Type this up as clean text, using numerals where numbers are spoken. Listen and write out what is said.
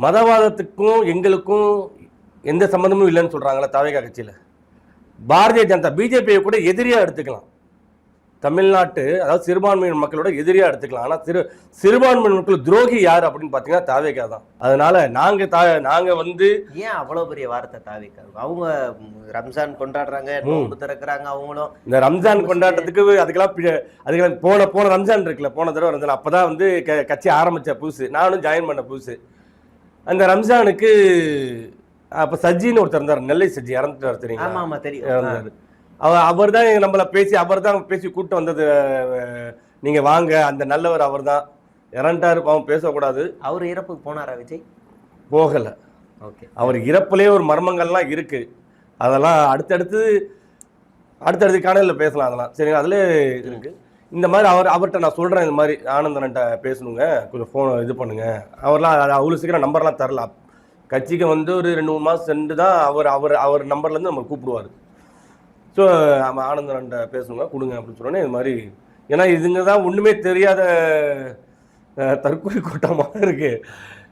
மதவாதத்துக்கும் எங்களுக்கும் எந்த சம்மந்தமும் இல்லைன்னு சொல்கிறாங்களே தாவேகா கட்சியில். பாரதிய ஜனதா பிஜேபியை கூட எதிரியாக எடுத்துக்கலாம். தமிழ்நாட்டு அதாவது சிறுபான்மையின மக்களோட எதிரியாக எடுத்துக்கலாம். ஆனால் சிறுபான்மையின மக்கள் துரோகி யார் அப்படின்னு பார்த்தீங்கன்னா தாவேகா தான். அதனால நாங்கள் வந்து ஏன் அவ்வளோ பெரிய வார்த்தை தாவேகா? அவங்க ரம்ஜான் கொண்டாடுறாங்க, நோன்பு திறக்கிறாங்க. அவங்களும் இந்த ரம்ஜான் கொண்டாட்டத்துக்கு அதுக்கெல்லாம் போன ரம்ஜான் இருக்குல்ல, போன தடவை ரம்ஜான் அப்போ தான் வந்து கட்சி ஆரம்பித்த புதுசு, நானும் ஜாயின் பண்ண புதுசு. அந்த ரம்ஜானுக்கு அப்போ சஜ்ஜின்னு ஒருத்தர் இருந்தார், நெல்லை சஜ்ஜி, இறந்துட்டார் தெரியுங்களா? ஆமாம் ஆமாம் தெரியும். இறந்தார். அவர் தான் நம்மளை அவர் தான் பேசி கூப்பிட்டு வந்தது. நீங்கள் வாங்க, அந்த நல்லவர் அவர் தான். இறந்துட்டாரு, அவன் பேசக்கூடாது. அவர் இறப்புக்கு போனாரா விஜய்? போகலை. ஓகே. அவர் இறப்புலேயே ஒரு மர்மங்கள்லாம் இருக்குது. அதெல்லாம் அடுத்தடுத்து காணொலியில் பேசலாம். அதெல்லாம் சரிங்க, அதில் இருக்குது. இந்த மாதிரி அவர்கிட்ட நான் சொல்கிறேன், இந்த மாதிரி ஆனந்தன்ட்ட பேசணுங்க, கொஞ்சம் ஃபோன் இது பண்ணுங்க. அவர்லாம் அவ்வளோ சீக்கிரம் நம்பர்லாம் தரலாம். கட்சிக்கு வந்து ஒரு 2-3 மாதம் சென்று தான் அவர் நம்பர்லேருந்து நம்ம கூப்பிடுவார். ஸோ நம்ம ஆனந்தன்ட்ட பேசணுங்க, கொடுங்க அப்படின்னு சொன்னோன்னே இது மாதிரி. ஏன்னா இதுங்க தான் ஒன்றுமே தெரியாத தற்கொலை கூட்டமாக இருக்குது.